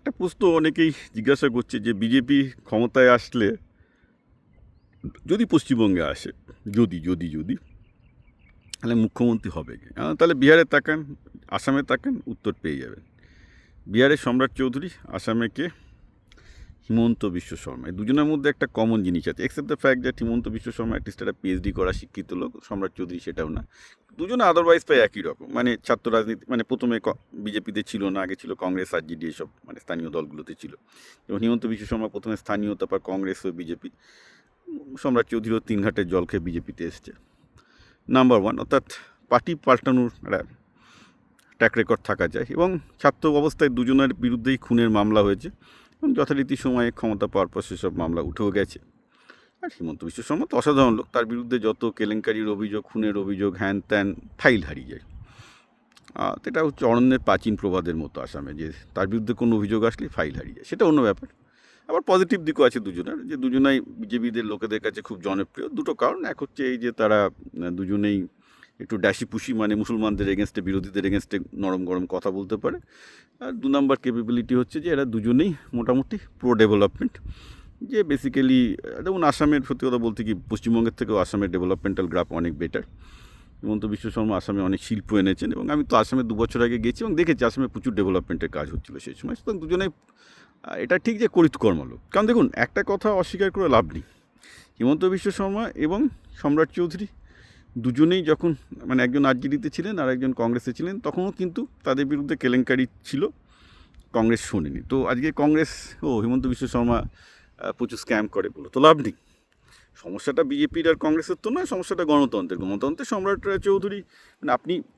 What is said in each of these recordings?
একটা প্রশ্ন অনেকেই জিজ্ঞাসা করছে যে বিজেপি ক্ষমতায় আসলে, যদি পশ্চিমবঙ্গে আসে, যদি যদি যদি তাহলে মুখ্যমন্ত্রী হবে কি? তাহলে বিহারে তাকান, আসামে তাকান, উত্তর পেয়ে যাবেন। বিহারে সম্রাট চৌধুরী, আসামে কে? হিমন্ত বিশ্ব শর্মা। এই দুজনের মধ্যে একটা কমন জিনিস আছে, except the fact that Himanta Biswa Sarma at least একটা পিএইচডি করা শিক্ষিত লোক, সম্রাট চৌধুরী সেটাও না। দুজনে আদারওয়াইজ প্রায় একই রকম, মানে ছাত্র রাজনীতি, মানে প্রথমে বিজেপিতে ছিল না, আগে ছিল কংগ্রেস, আরজেডি, এসব মানে স্থানীয় দলগুলোতে ছিল। এবং হিমন্ত বিশ্ব শর্মা প্রথমে স্থানীয়, তারপর কংগ্রেস ও বিজেপি। সম্রাট চৌধুরীও 3 ঘাটের জল খেয়ে বিজেপিতে এসছে। নাম্বার ওয়ান, অর্থাৎ পার্টি পাল্টানোর একটা ট্র্যাক রেকর্ড থাকা যায়। এবং ছাত্র অবস্থায় দুজনের বিরুদ্ধেই খুনের মামলা হয়েছে এবং যথারীতি সময়ে ক্ষমতা পাওয়ার পর সেসব মামলা উঠেও গেছে। আর হিমন্ত বিশ্ব শর্মা তো অসাধারণ লোক, তার বিরুদ্ধে যত কেলেঙ্কারির অভিযোগ, খুনের অভিযোগ, হ্যান ত্যান, ফাইল হারিয়ে যায়। এটা হচ্ছে অরণ্যের প্রাচীন প্রবাদের মতো আসামে, যে তার বিরুদ্ধে কোনো অভিযোগ আসলে ফাইল হারিয়ে যায়, সেটা অন্য ব্যাপার। আবার পজিটিভ দিকও আছে দুজনের, যে দুজনাই বিজেপিদের লোকেদের কাছে খুব জনপ্রিয়। দুটো কারণ, এক হচ্ছে এই যে তারা দুজনেই একটু ড্যাশি পুষি, মানে মুসলমানদের এগেনস্টে, বিরোধীদের এগেনস্টে নরম গরম কথা বলতে পারে। আর 2 নম্বর ক্যাপেবিলিটি হচ্ছে যে এরা দুজনেই মোটামুটি প্রো ডেভেলপমেন্ট, যে বেসিক্যালি যেমন আসামের, সত্যি কথা বলতে কি পশ্চিমবঙ্গের থেকেও আসামের ডেভেলপমেন্টাল গ্রাফ অনেক বেটার। হিমন্ত বিশ্ব শর্মা আসামে অনেক শিল্প এনেছেন, এবং আমি তো আসামে 2 বছর আগে গেছি এবং দেখেছি আসামে প্রচুর ডেভেলপমেন্টের কাজ হচ্ছিলো সেই সময়। সুতরাং দুজনেই এটা ঠিক যে কর্ম লোক। কারণ দেখুন, একটা কথা অস্বীকার করে লাভ নেই, হিমন্ত বিশ্ব শর্মা এবং সম্রাট চৌধুরী দুজনেই যখন, মানে একজন আরজেডিতে ছিলেন আর একজন কংগ্রেসে ছিলেন, তখনও কিন্তু তাদের বিরুদ্ধে কেলেঙ্কারি ছিল, কংগ্রেস শোনেনি। তো আজকে কংগ্রেস হিমন্ত বিশ্ব শর্মা প্রচুর স্ক্যাম করে বলো তো লাভ নেই। সমস্যাটা বিজেপির আর কংগ্রেসের তো নয়, সমস্যাটা গণতন্ত্রের সম্রাট চৌধুরী, মানে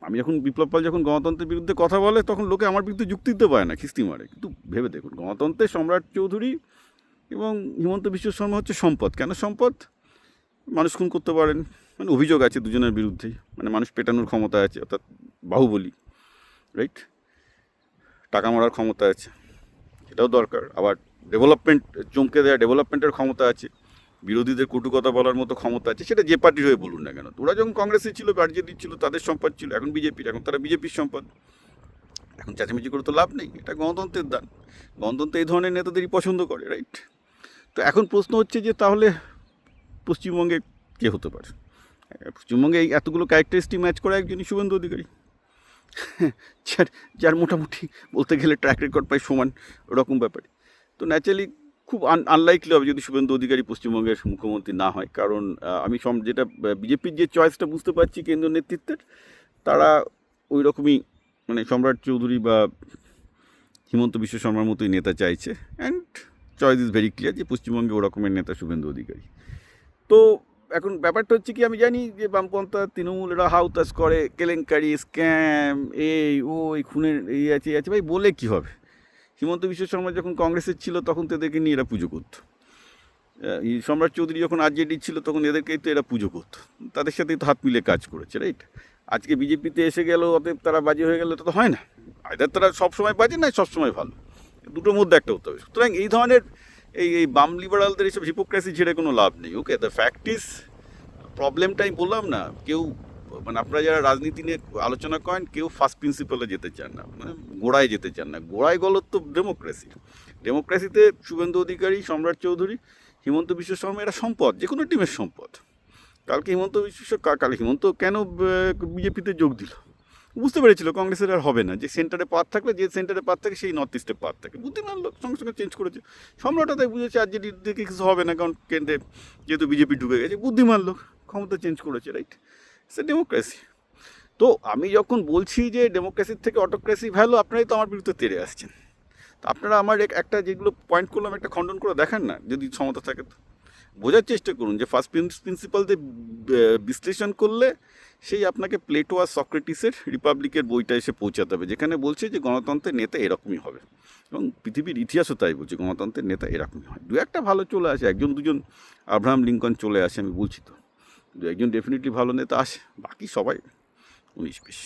আমি যখন বিপ্লব পাল যখন গণতন্ত্রের বিরুদ্ধে কথা বলে, তখন লোকে আমার বিরুদ্ধে যুক্তি দিতে পারে না, খিস্তি মারে। কিন্তু ভেবে দেখুন, গণতন্ত্রের সম্রাট চৌধুরী এবং হিমন্ত বিশ্ব শর্মা হচ্ছে সম্পদ। কেন সম্পদ? মানুষ খুন করতে পারেন, মানে অভিযোগ আছে দুজনের বিরুদ্ধেই, মানে মানুষ পেটানোর ক্ষমতা আছে, অর্থাৎ বাহুবলী, রাইট? টাকা মারার ক্ষমতা আছে, এটাও দরকার। আবার ডেভেলপমেন্ট, চমকে দেওয়া ডেভেলপমেন্টের ক্ষমতা আছে, বিরোধীদের কটু কথা বলার মতো ক্ষমতা আছে, সেটা যে পার্টির হয়ে বলুন না কেন। ওরা যখন কংগ্রেসে ছিল, আরজেডি ছিল, তাদের সম্পদ ছিল, এখন বিজেপির, এখন তারা বিজেপির সম্পদ। এখন চেঁচামেচি করে তো লাভ নেই, এটা গণতন্ত্রের দান। গণতন্ত্র এই ধরনের নেতাদেরই পছন্দ করে, রাইট? তো এখন প্রশ্ন হচ্ছে যে তাহলে পশ্চিমবঙ্গে কে হতে পারে? পশ্চিমবঙ্গে এই এতগুলো ক্যারেক্টারিস্টিক ম্যাচ করে একজনই, শুভেন্দু অধিকারী, যার মোটামুটি বলতে গেলে ট্র্যাক রেকর্ড প্রায় সমান ওরকম ব্যাপারে। তো ন্যাচারালি খুব আনলাইকলি হবে যদি শুভেন্দু অধিকারী পশ্চিমবঙ্গের মুখ্যমন্ত্রী না হয়। কারণ আমি যেটা বিজেপির যে চয়েসটা বুঝতে পারছি কেন্দ্রীয় নেতৃত্বের, তারা ওই রকমই, মানে সম্রাট চৌধুরী বা হিমন্ত বিশ্ব শর্মার মতোই নেতা চাইছে। And choice is very clear যে পশ্চিমবঙ্গে ওরকমের নেতা শুভেন্দু অধিকারী। তো এখন ব্যাপারটা হচ্ছে কি, আমি জানি যে বামপন্থা, তৃণমূল, এরা হাউতাস করে, কেলেঙ্কারি, স্ক্যাম, ওই খুনের আছে। ভাই বলে কী হবে? হিমন্ত বিশ্ব শর্মা যখন কংগ্রেসের ছিল, তখন তো এদেরকে নিয়ে এরা পুজো করতো। সম্রাট চৌধুরী যখন আরজেডি ছিল, তখন এদেরকেই তো এরা পুজো করতো, তাদের সাথেই তো হাত মিলে কাজ করেছে, রাইট? আজকে বিজেপিতে এসে গেল, অতএব তারা বাজে হয়ে গেল, এটা তো হয় না। আইদার তারা সবসময় বাজে, না সবসময় ভালো, দুটোর মধ্যে একটা হতে হবে। সুতরাং এই ধরনের এই বাম লিবারালদের এইসব হিপোক্রেসি ছেড়ে কোনো লাভ নেই। ওকে, দ্য ফ্যাক্ট ইজ, প্রবলেমটা আমি বললাম না, কেউ, মানে আপনারা যারা রাজনীতি নিয়ে আলোচনা করেন, কেউ ফার্স্ট প্রিন্সিপালে যেতে চান না, মানে গোড়ায় যেতে চান না। গোড়ায় গলত তো ডেমোক্রেসিতে শুভেন্দু অধিকারী, সম্রাট চৌধুরী, হিমন্ত বিশ্ব শর্মা, এরা সম্পদ, যে কোনো টিমের সম্পদ। কালকে হিমন্ত কেন বিজেপিতে যোগ দিল? বুঝতে পেরেছিল কংগ্রেসের আর হবে না, যে সেন্টারে পাত থাকলে, যে সেন্টারে পাত থাকে সেই নর্থ ইস্টে পাত থাকে। বুদ্ধিমান লোক, সঙ্গে সঙ্গে চেঞ্জ করেছে। সম্রাটটা তাই বুঝেছে আরজেডি দিকে কিছু হবে না, কারণ কেন্দ্রে যেহেতু বিজেপি ঢুকে গেছে। বুদ্ধিমান লোক, ক্ষমতা চেঞ্জ করেছে, রাইট? সে ডেমোক্রেসি। তো আমি যখন বলছি যে ডেমোক্রেসির থেকে অটোক্রেসি ভ্যালু, আপনারাই তো আমার বিরুদ্ধে তেড়ে আসছেন। তো আপনারা আমার একটা যেগুলো পয়েন্ট করলাম, একটা খণ্ডন করে দেখান না, যদি ক্ষমতা থাকে তো বোঝার চেষ্টা করুন যে ফার্স্ট প্রিন্সিপাল দিয়ে বিশ্লেষণ করলে সেই আপনাকে প্লেটো আর সক্রেটিসের রিপাবলিকের বইটা এসে পৌঁছাতে হবে, যেখানে বলছে যে গণতন্ত্রের নেতা এরকমই হবে, এবং পৃথিবীর ইতিহাসও তাই বলছে গণতন্ত্রের নেতা এরকমই হয়। 2-1টা ভালো চলে আসে, 1-2জন আব্রাহাম লিঙ্কন চলে আসে, আমি বলছি তো, 2-1জন ডেফিনেটলি ভালো নেতা আসে, বাকি সবাই 19-20।